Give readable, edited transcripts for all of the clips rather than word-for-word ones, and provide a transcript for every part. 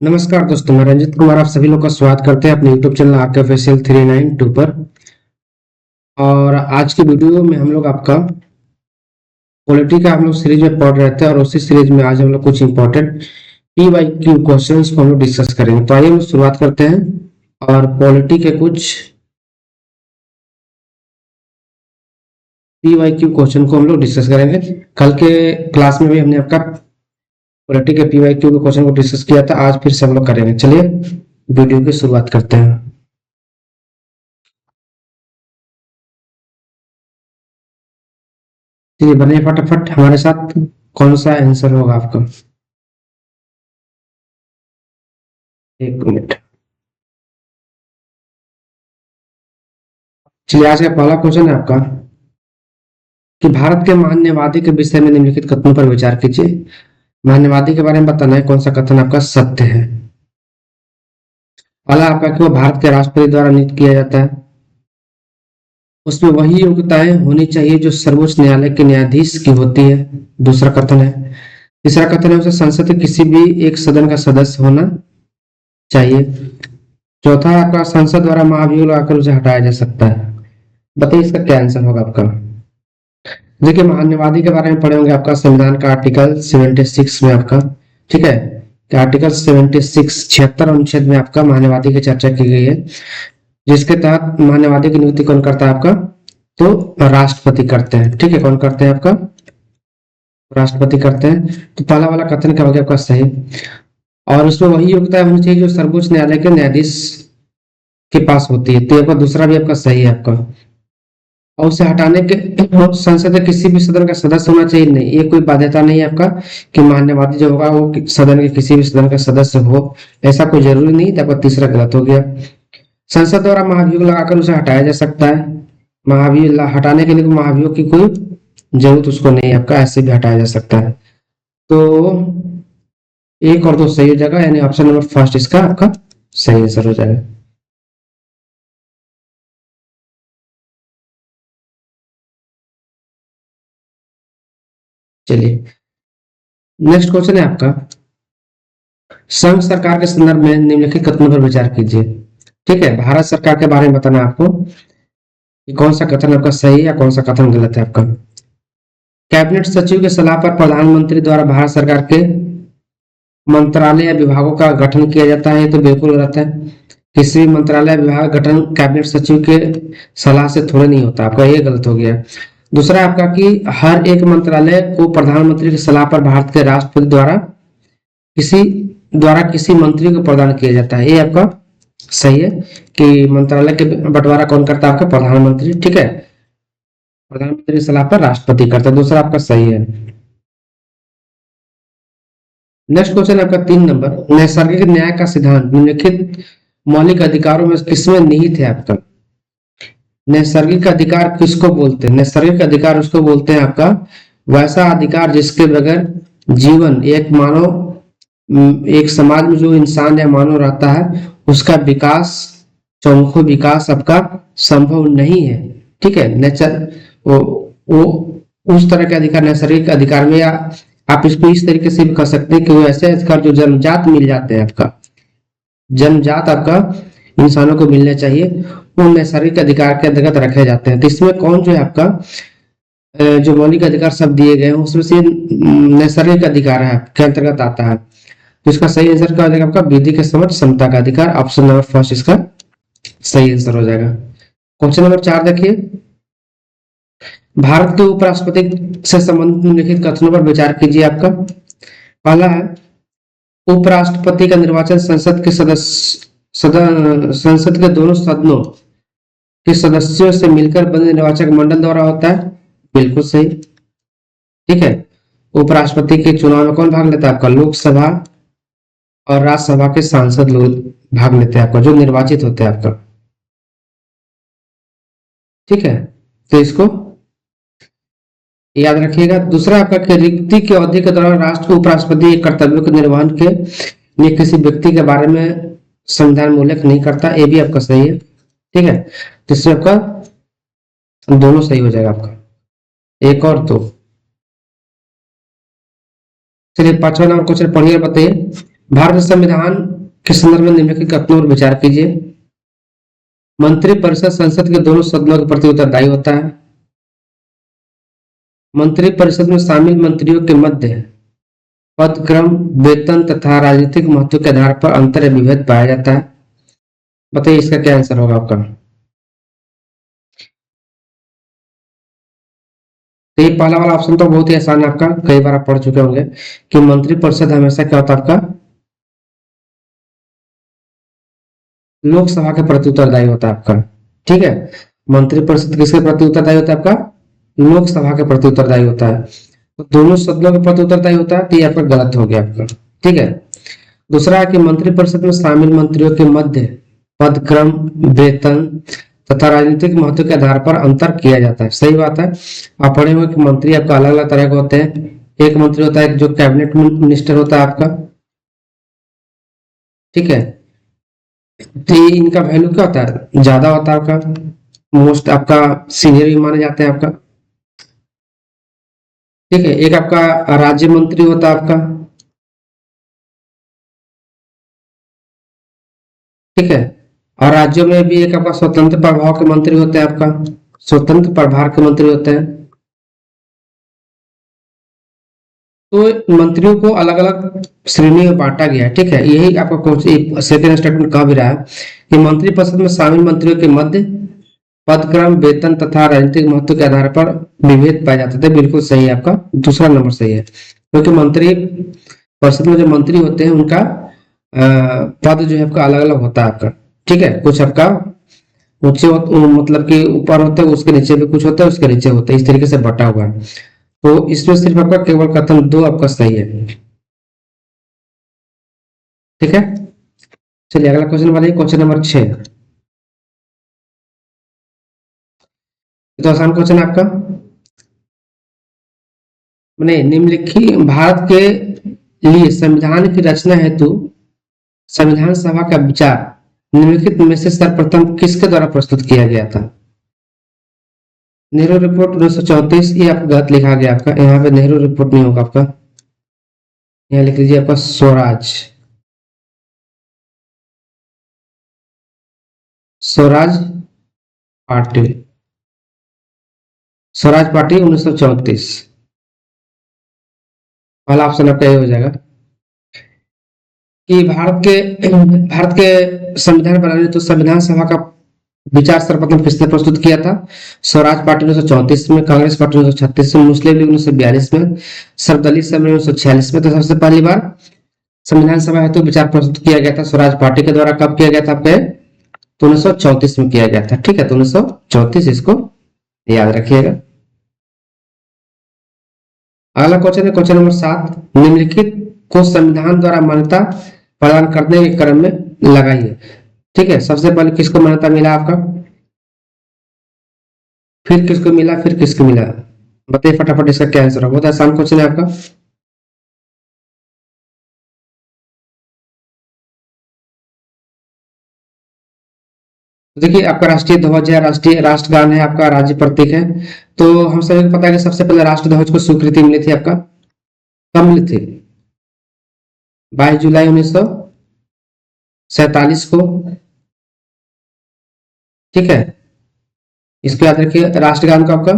नमस्कार दोस्तों, मैं रंजित कुमार आप सभी लोग का स्वागत करते हैं अपने YouTube चैनल आके ऑफिशियल 392 पर। और आज की वीडियो में हम लोग आपका पॉलिटी का हम लोग सीरीज में पढ़ रहे थे और उसी सीरीज में आज हम लोग कुछ इंपॉर्टेंट PYQ क्वेश्चंस को हम लोग डिस्कस करेंगे। तो आइए हम शुरुआत करते हैं और पॉलिटी के कुछ PYQ क्वेश्चन को हम लोग डिस्कस करेंगे। कल के क्लास में भी हमने आपका पॉलिटी के PYQ के क्वेश्चन को डिस्कस किया था, आज फिर से हम लोग करेंगे। चलिए वीडियो की शुरुआत करते हैं। चलिए बने फटाफट हमारे साथ, कौन सा आंसर होगा आपका? एक मिनट। चलिए आज का पहला क्वेश्चन है आपका कि भारत के मान्यवादी के विषय में निम्नलिखित कथनों पर विचार कीजिए। मान्यवादी के बारे में बताना है कौन सा कथन आपका सत्य है। पहला आपका कि वो भारत के राष्ट्रपति द्वारा नियुक्त किया जाता है, उसमें वही योग्यताएं होनी चाहिए जो सर्वोच्च न्यायालय के न्यायाधीश की होती है। दूसरा कथन है। तीसरा कथन है उसे संसद के किसी भी एक सदन का सदस्य होना चाहिए। चौथा है आपका संसद द्वारा महाभियोग लगाकर उसे हटाया जा सकता है। बताइए इसका क्या आंसर होगा आपका? देखिए मान्यवादी के बारे में पढ़े होंगे आपका संविधान का आर्टिकल 76 में आपका, ठीक है, कि आर्टिकल 76 76 अनुच्छेद में आपका मान्यवादी की चर्चा की गई है, जिसके तहत मान्यवादी की नियुक्ति कौन करता है आपका? तो राष्ट्रपति करते हैं। ठीक है, कौन करते हैं आपका? राष्ट्रपति करते हैं। तो पहला वाला कथन क्या हो गया आपका? सही। और उसमें वही योग्यता होनी चाहिए जो सर्वोच्च न्यायालय के न्यायाधीश के पास होती है। तो आपका दूसरा भी आपका सही है आपका। और उसे हटाने के संसद के किसी भी सदन का सदस्य होना चाहिए, नहीं, ये कोई बाध्यता नहीं है आपका कि मान्यवादी जो होगा वो सदन के किसी भी सदन का सदस्य हो, ऐसा कोई जरूरी नहीं। तो आपका तीसरा गलत हो गया। संसद द्वारा महाभियोग लगाकर उसे हटाया जा सकता है। महाभियोग हटाने के लिए महाभियोग की कोई जरूरत उसको नहीं, आपका ऐसे भी हटाया जा सकता है। तो एक और दो सही हो जाएगा, यानी ऑप्शन नंबर फर्स्ट इसका आपका सही आंसर हो जाएगा। चलिए नेक्स्ट क्वेश्चन है आपका, संघ सरकार के संदर्भ में निम्नलिखित कथनों पर विचार कीजिए। ठीक है, भारत सरकार के बारे में बताना है आपको कि कौन सा कथन आपका सही है या कौन सा कथन गलत है आपका। कैबिनेट सचिव की सलाह पर प्रधानमंत्री द्वारा भारत सरकार के मंत्रालय या विभागों का गठन किया जाता है, ये तो बिल्कुल गलत है। किसी भी मंत्रालय विभाग गठन कैबिनेट सचिव के सलाह से थोड़ा नहीं होता, आपका ये गलत हो गया। दूसरा आपका कि हर एक मंत्रालय को प्रधानमंत्री की सलाह पर भारत के राष्ट्रपति किसी मंत्री को प्रदान किया जाता है, ये आपका सही है कि मंत्रालय के बंटवारा कौन करता है? आपका प्रधानमंत्री। ठीक है, प्रधानमंत्री की सलाह पर राष्ट्रपति करता है। दूसरा आपका सही है। नेक्स्ट क्वेश्चन आपका 3 नंबर, नैसर्गिक न्याय का सिद्धांत निम्नलिखित मौलिक अधिकारों में किसमें निहित है आपका? नैसर्गिक अधिकार किसको बोलते हैं? नैसर्गिक अधिकार उसको बोलते हैं आपका वैसा अधिकार जिसके बगैर जीवन एक समाज में जो इंसान या मानव रहता है उसका विकास, चौमुखी विकास आपका संभव नहीं है। ठीक है, नेचर वो उस तरह के अधिकार नैसर्गिक अधिकार में, या आप इसको इस तरीके से भी कह सकते हैं कि वो ऐसे अधिकार जो जन्मजात मिल जाते हैं, आपका जन्मजात आपका इंसानों को मिलने चाहिए, वो नैसर्गिक अधिकार के अंतर्गत रखे जाते हैं। तो इसमें कौन जो है आपका जो मौलिक अधिकार सब दिए गए हैं उसमें से नैसर्गिक अधिकार है के अंतर्गत आता है। तो इसका सही आंसर क्या हो जाएगा आपका? विधि के समक्ष समता का अधिकार। ऑप्शन नंबर फर्स्ट इसका सही आंसर हो जाएगा। क्वेश्चन नंबर 4 देखिए, भारत के उपराष्ट्रपति से संबंधित निम्नलिखित कथनों पर विचार कीजिए। आपका पहला है, उपराष्ट्रपति का निर्वाचन संसद के दोनों सदनों के सदस्यों से मिलकर बने निर्वाचक मंडल द्वारा होता है, बिल्कुल सही। ठीक है, उपराष्ट्रपति के चुनाव में कौन भाग लेता है? आपका लोकसभा और राज्यसभा के सांसद लोग भाग लेते हैं, आपका जो निर्वाचित होते हैं आपका। ठीक है, तो इसको याद रखिएगा। दूसरा आपका कि रिक्ति की अवधि के दौरान राष्ट्र के उपराष्ट्रपति कर्तव्यों के निर्वहन के लिए किसी व्यक्ति के बारे में संविधान में उल्लेख नहीं करता, ये भी आपका सही है। ठीक है, तो इससे आपका दोनों सही हो जाएगा आपका, एक और दो। चलिए 5वां नंबर क्वेश्चन पढ़िए, बताइए भारत संविधान के संदर्भ में निम्नलिखित कथनों पर विचार कीजिए। मंत्रिपरिषद संसद के दोनों सदनों के प्रति उत्तरदायी होता है। मंत्रिपरिषद में शामिल मंत्रियों के मध्य पद क्रम, वेतन तथा राजनीतिक महत्व के आधार पर अंतर या विभेद पाया जाता है। बताइए इसका क्या आंसर होगा आपका। तो ये पहला वाला ऑप्शन तो बहुत ही आसान है आपका, कई बार आप पढ़ चुके होंगे कि मंत्रिपरिषद हमेशा क्या होता है आपका, लोकसभा के प्रति उत्तरदायी होता है आपका। ठीक है, मंत्रिपरिषद किसके प्रति उत्तरदायी होता है आपका, लोकसभा के प्रति उत्तरदायी होता है। तो दोनों सदनों के प्रति उत्तरदायी होता है, तो ये आपका गलत हो गया आपका। ठीक है, दूसरा है कि मंत्रिपरिषद में शामिल मंत्रियों के मध्य पद क्रम, वेतन तथा राजनीतिक महत्व के आधार पर अंतर किया जाता है। सही बात है, आप पढ़े हुए कि मंत्री आपका अलग अलग तरह के होते हैं। एक मंत्री होता है जो कैबिनेट मिनिस्टर होता है आपका। ठीक है, तो ये इनका वैल्यू क्या होता है, ज्यादा होता है आपका, मोस्ट आपका सीनियर भी माने जाते हैं आपका। ठीक है, एक आपका राज्य मंत्री होता है आपका। ठीक है, और राज्यों में भी एक आपका स्वतंत्र प्रभाव के मंत्री होते हैं आपका, स्वतंत्र प्रभार के मंत्री होते हैं। तो मंत्रियों को अलग अलग श्रेणी में बांटा गया है। ठीक है, यही आपका सेकेंड स्टेटमेंट कह भी रहा है कि मंत्रिपरिषद में शामिल मंत्रियों के मध्य पद क्रम, वेतन तथा राजनीतिक महत्व के आधार पर विभेद पाए जाते थे। बिल्कुल सही है आपका, दूसरा नंबर सही है, क्योंकि मंत्री परिषद में जो मंत्री होते हैं उनका पद जो है आपका अलग अलग होता है आपका। ठीक है, कुछ आपका मतलब कि ऊपर होते हैं, उसके नीचे भी कुछ होता है, उसके नीचे होता है, इस तरीके से बटा हुआ है। तो इसमें सिर्फ आपका केवल कथन दो आपका सही है। ठीक है, चलिए अगला क्वेश्चन वाले, क्वेश्चन नंबर 6। तो आसान क्वेश्चन है आपका। मैंने निम्नलिखित भारत के लिए संविधान की रचना हेतु संविधान सभा का विचार निम्नलिखित में से सर्वप्रथम किसके द्वारा प्रस्तुत किया गया था। नेहरू रिपोर्ट 1934, ये आपका गलत लिखा गया आपका, यहाँ पे नेहरू रिपोर्ट नहीं होगा आपका, यहाँ लिख लीजिए आपका स्वराज, स्वराज पार्टी, स्वराज पार्टी 1934। पहला ऑप्शन आपका ये हो जाएगा कि भारत के संविधान बनाने तो संविधान सभा का विचार सर्वप्रथम किसने प्रस्तुत किया था। स्वराज पार्टी 1934 में, कांग्रेस पार्टी 1936 में, मुस्लिम लीग 1942 में, सर्वदलीय सम्मेलन 1946 में। तो सबसे पहली बार संविधान सभा हेतु विचार प्रस्तुत किया गया था स्वराज पार्टी के द्वारा। कब किया गया था आपके, तो 1934 में किया गया था। ठीक है, तो 1934 इसको याद रखिएगा। अगला क्वेश्चन है क्वेश्चन नंबर 7। निम्नलिखित को संविधान द्वारा मान्यता प्रदान करने के क्रम में लगाइए। ठीक है, सबसे पहले किसको मान्यता मिला आपका, फिर किसको मिला, फिर किसको मिला, बताइए फटाफट इसका क्या आंसर है। बहुत आसान क्वेश्चन है आपका। देखिए आपका राष्ट्रीय ध्वज है, राष्ट्रीय राष्ट्रगान है, आपका राज्य प्रतीक है। तो हम सभी को पता है कि सबसे पहले राष्ट्र ध्वज को स्वीकृति मिली थी आपका, कब मिली थी, 22 जुलाई 1947 को। ठीक है, इसको याद रखिए। राष्ट्रगान को आपका,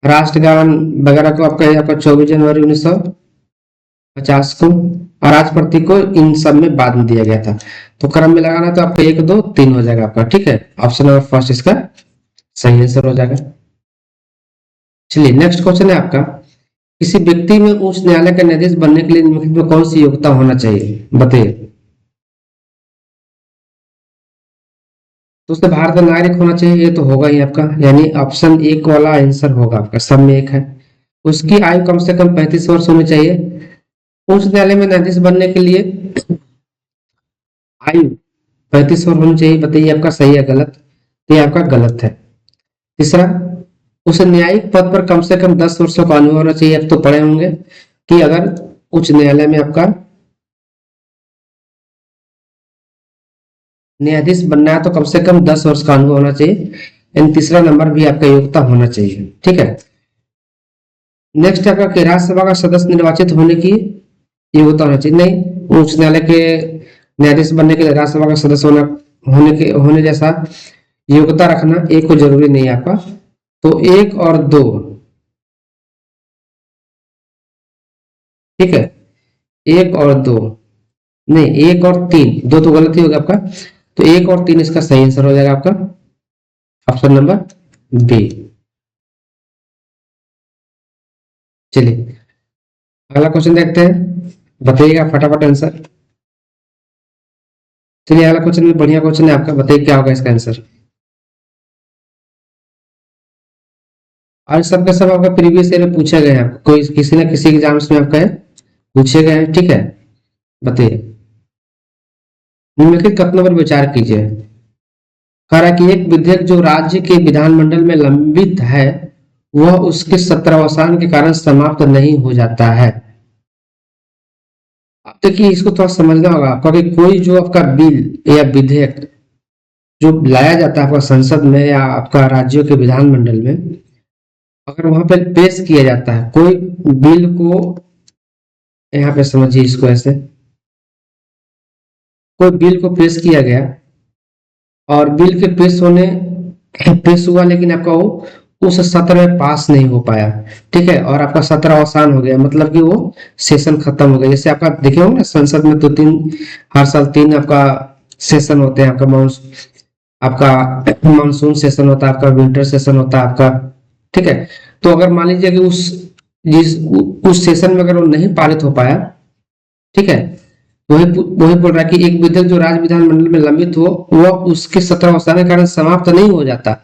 राष्ट्रगान वगैरह को आपका 24 जनवरी 1950 को, और राज प्रतीक को इन सब में बाद में दिया गया था। तो क्रम में लगाना तो आपका 1 2 3 हो जाएगा आपका। ठीक है, ऑप्शन नंबर फर्स्ट इसका सही आंसर हो जाएगा। चलिए नेक्स्ट क्वेश्चन है आपका, किसी व्यक्ति में उच्च न्यायालय का न्यायाधीश बनने के लिए निम्नलिखित में कौन सी योग्यता होना चाहिए, बताइए। तो उससे भारतीय नागरिक होना चाहिए, ये तो होगा ही आपका, यानी ऑप्शन 1 वाला आंसर होगा आपका, सब में एक है। उसकी आयु कम से कम 35 वर्ष होनी चाहिए। उच्च न्यायालय में न्यायाधीश बनने के लिए आयु 35 वर्ष होनी चाहिए। बताइए आपका सही है गलत, तो ये आपका गलत है। तीसरा, उस न्यायिक पद पर कम से कम 10 वर्षों का अनुभव होना चाहिए। आप तो पढ़े होंगे कि अगर उच्च न्यायालय में आपका न्यायाधीश बनना है तो कम से कम 10 वर्ष का अनुभव होना चाहिए। एंड तीसरा नंबर भी आपका योग्यता होना चाहिए। ठीक है, नेक्स्ट आपका कि राज्यसभा का सदस्य निर्वाचित होने की योग्यता होना चाहिए। नहीं, उच्च न्यायालय के न्यायाधीश बनने के लिए राज्यसभा का सदस्य होने जैसा योग्यता रखना एक को जरूरी नहीं है आपका। तो 1 और 2, ठीक है, 1 और 2, नहीं 1 और 3, 2 तो गलत ही होगा आपका। तो 1 और 3 इसका सही आंसर हो जाएगा आपका, ऑप्शन नंबर बी। चलिए अगला क्वेश्चन देखते हैं, बताइएगा फटाफट आंसर। चलिए अगला क्वेश्चन भी बढ़िया क्वेश्चन है आपका, बताइए क्या होगा इसका आंसर। और सबके सब आपका प्रीवियस ईयर में पूछे गए हैं, कोई किसी न किसी एग्जाम्स में आपका है, पूछे गए हैं, ठीक है। बताइए, निम्नलिखित कथनों पर विचार कीजिए। कह रहा है कि एक विधेयक जो राज्य के विधानमंडल में लंबित है वह उसके सत्रावसान के कारण समाप्त नहीं हो जाता है। अब देखिए इसको थोड़ा समझना होगा, क्योंकि कोई जो आपका बिल या विधेयक जो लाया जाता है आपका संसद में या आपका राज्यों के विधानमंडल में, अगर वहां पर पेश किया जाता है कोई बिल को, यहाँ पे समझिए इसको ऐसे, कोई बिल को पेश किया गया और बिल के पेश हुआ, लेकिन आपका वो उस सत्र में पास नहीं हो पाया, ठीक है, और आपका सत्र अवसान हो गया, मतलब कि वो सेशन खत्म हो गया। जैसे आपका देखे होंगे ना संसद में तो हर साल 3 आपका सेशन होते हैं, आपका मानसून सेशन होता है, आपका विंटर सेशन होता है आपका, ठीक है। तो अगर मान लीजिए कि उस सेशन में अगर वो नहीं पारित हो पाया, ठीक है, वही बोल रहा है कि एक विधेयक जो राज्य विधानमंडल में लंबित हो वह उसके सत्रावसान के कारण समाप्त नहीं हो जाता।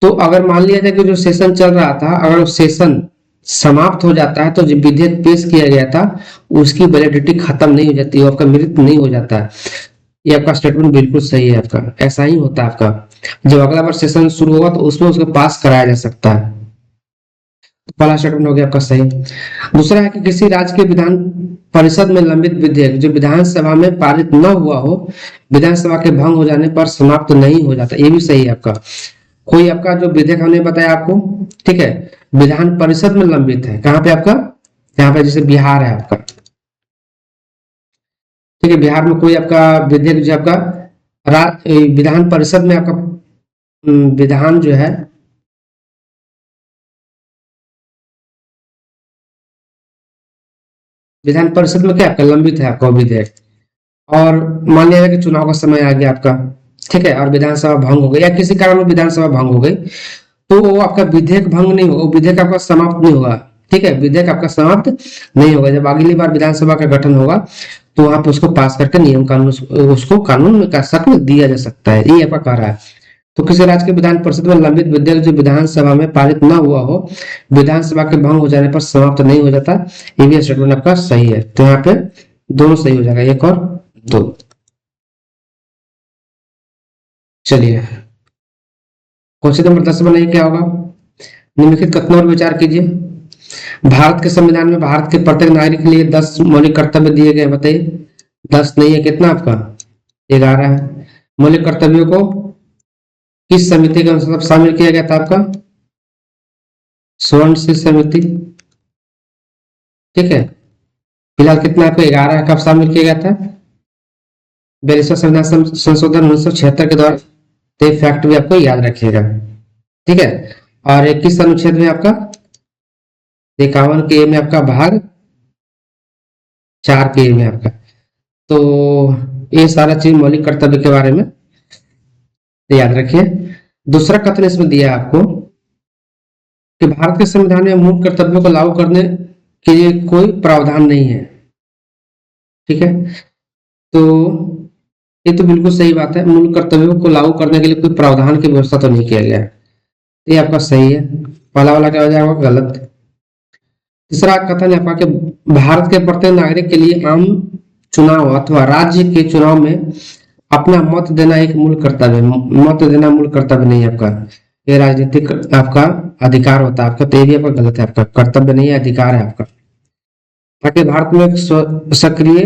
तो अगर मान लिया जाए कि जो सेशन चल रहा था, अगर वो सेशन समाप्त हो जाता है तो जो विधेयक पेश किया गया था उसकी वैलिडिटी खत्म नहीं हो जाती, वो आपका मृत नहीं हो जाता है। ये आपका स्टेटमेंट बिल्कुल सही है, आपका ऐसा ही होता है आपका। जब अगला बार सेशन शुरू होगा तो उसमें उसको पास कराया जा सकता है। पहला स्टेटमेंट हो गया आपका सही। दूसरा है कि किसी राज्य के विधान परिषद में लंबित विधेयक जो विधानसभा में पारित न हुआ हो विधानसभा के भंग हो जाने पर समाप्त नहीं हो जाता, ये भी सही है आपका। कोई आपका जो विधेयक हमने बताया आपको, ठीक है, विधान परिषद में लंबित है, कहाँ पे आपका, यहाँ पे जैसे बिहार है आपका, ठीक है, बिहार में कोई आपका विधेयक जो आपका विधान परिषद में आपका विधान जो है, विधान परिषद में क्या आपका लंबित है आपका विधेयक, और मान लिया जाए कि चुनाव का समय आ गया आपका, ठीक है, और विधानसभा भंग हो गई या किसी कारण विधानसभा भंग हो गई, तो वो आपका विधेयक भंग नहीं होगा, विधेयक आपका समाप्त नहीं होगा, ठीक है, विधेयक आपका समाप्त नहीं होगा। जब अगली बार विधानसभा का गठन होगा तो आप उसको पास करके नियम कानून उसको कानून में का शक्ल दिया जा सकता है, ये आपका कह रहा है। तो किसी राज्य के विधान परिषद में लंबित विधेयक जो विधानसभा में पारित न हुआ हो विधानसभा के भंग हो जाने पर समाप्त नहीं हो जाता, ये भी स्टेटमेंट आपका सही है। तो यहाँ पे दोनों सही हो जाएगा, 1 और 2। चलिए क्वेश्चन नंबर 10 बनाइए, क्या होगा, निम्नलिखित कथनों पर विचार कीजिए। भारत के संविधान में भारत के प्रत्येक नागरिक के लिए 10 मौलिक कर्तव्य दिए गए, बताइए 10 नहीं है, कितना आपका 11 है। मौलिक कर्तव्यों को किस समिति के अनुसार शामिल किया गया था आपका, स्वर्ण सिंह समिति, ठीक है। फिलहाल कितना आपको 11 है, कब शामिल किया गया था, 42वां संविधान संशोधन 1976 के दौरान। तो फैक्ट भी आपको याद रखिएगा, ठीक है। और 21 अनुच्छेद में आपका 51 के में आपका भाग 4 के में आपका, तो ये सारा चीज मौलिक कर्तव्य के बारे में याद रखिए। दूसरा कथन इसमें दिया आपको कि भारत के संविधान में मूल कर्तव्यों को लागू करने के लिए कोई प्रावधान नहीं है, ठीक है। तो ये तो बिल्कुल सही बात है, मूल कर्तव्यों को लागू करने के लिए कोई प्रावधान की व्यवस्था तो नहीं किया गया है, ये आपका सही है। पहला वाला क्या हो जाएगा, गलत। तीसरा कथन है आपका कि भारत के प्रत्येक नागरिक के लिए आम चुनाव अथवा राज्य के चुनाव में अपना मत देना एक मूल कर्तव्य है। मत देना मूल कर्तव्य नहीं है आपका, ये राजनीतिक आपका अधिकार होता है आपका, तो ये भी आपका गलत है, आपका कर्तव्य नहीं है, अधिकार है आपका। ताकि भारत में एक सक्रिय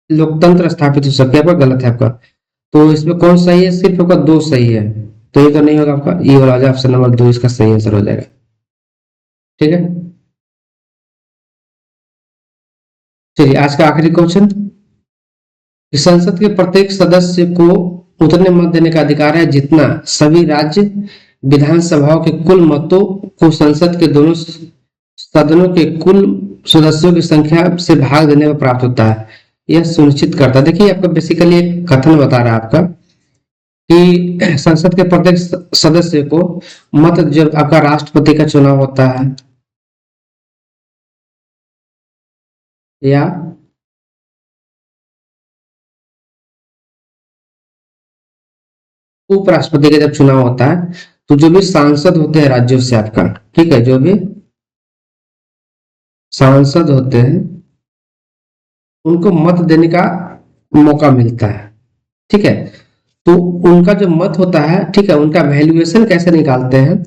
लोकतंत्र स्थापित हो सके, आपका गलत है आपका। तो इसमें कौन सही है, सिर्फ आपका 2 सही है, तो ये तो नहीं होगा आपका, ये वाला ऑप्शन नंबर 2 इसका सही आंसर हो जाएगा, ठीक है। चलिए आज का आखिरी क्वेश्चन, कि संसद के प्रत्येक सदस्य को उतने मत देने का अधिकार है जितना सभी राज्य विधानसभाओं के कुल मतों को संसद के दोनों सदनों के कुल सदस्यों की संख्या से भाग देने पर प्राप्त होता है। यह सुनिश्चित करता है, देखिए आपका बेसिकली एक कथन बता रहा है आपका कि संसद के प्रत्येक सदस्य को मत, जब आपका राष्ट्रपति का चुनाव होता है या उपराष्ट्रपति का जब चुनाव होता है, तो जो भी सांसद होते हैं राज्यों से आपका, ठीक है, जो भी सांसद होते हैं उनको मत देने का मौका मिलता है, ठीक है। तो उनका जो मत होता है, ठीक है, उनका वैल्यूएशन कैसे निकालते हैं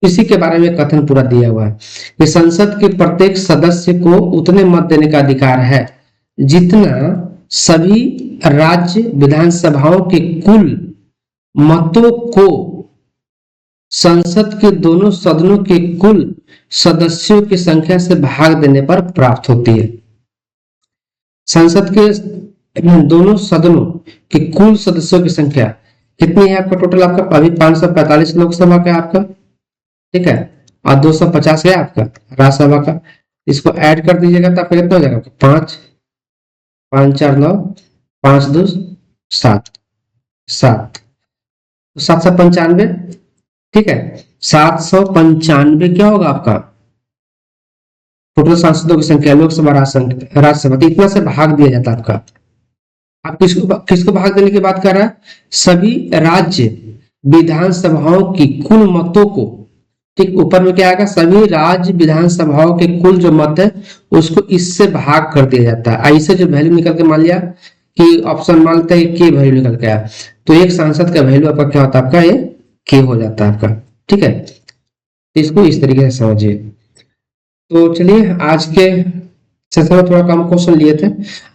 इसी के बारे में कथन पूरा दिया हुआ है कि संसद के प्रत्येक सदस्य को उतने मत देने का अधिकार है जितना सभी राज्य विधानसभाओं के कुल मतों को संसद के दोनों सदनों के कुल सदस्यों की संख्या से भाग देने पर प्राप्त होती है। संसद के दोनों सदनों के कुल सदस्यों की संख्या कितनी है आपका? टोटल आपका अभी 545 लोकसभा का आपका, ठीक है, और 250 है आपका राज्यसभा का। इसको ऐड कर दीजिएगा तो आपका कितना हो जाएगा? 5 5 4 9 5 2 7 7 795, ठीक है, 795 क्या होगा आपका टोटल सांसदों की संख्या, लोकसभा राज्यसभा, तो इतना से भाग दिया जाता है आपका। आप किसको भाग देने की बात कर रहा है? सभी राज्य विधानसभाओं की कुल मतों को, ठीक, ऊपर में क्या आएगा? सभी राज्य विधानसभाओं के कुल जो मत है उसको इससे भाग कर दिया जाता है। ऐसे जो वैल्यू निकल के मान लिया कि ऑप्शन मान लेते हैं के वैल्यू निकल के आया, तो एक सांसद का वैल्यू आपका क्या होता है? आपका ये के हो जाता है आपका, ठीक है। इसको इस तरीके से समझिए। तो चलिए आज के सेशन में थोड़ा कम क्वेश्चन लिए थे,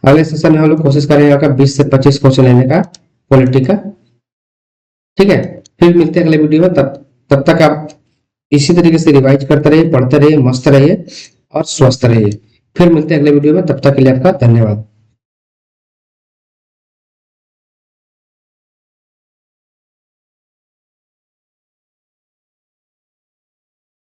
अगले सेशन में हम लोग कोशिश करेंगे 20 से 25 क्वेश्चन लेने का पॉलिटी का, ठीक है। फिर मिलते हैं अगले वीडियो में, तब तक आप इसी तरीके से रिवाइज करते रहिए, पढ़ते रहिए, मस्त रहिए और स्वस्थ रहिए। फिर मिलते हैं अगले वीडियो में, तब तक के लिए आपका धन्यवाद।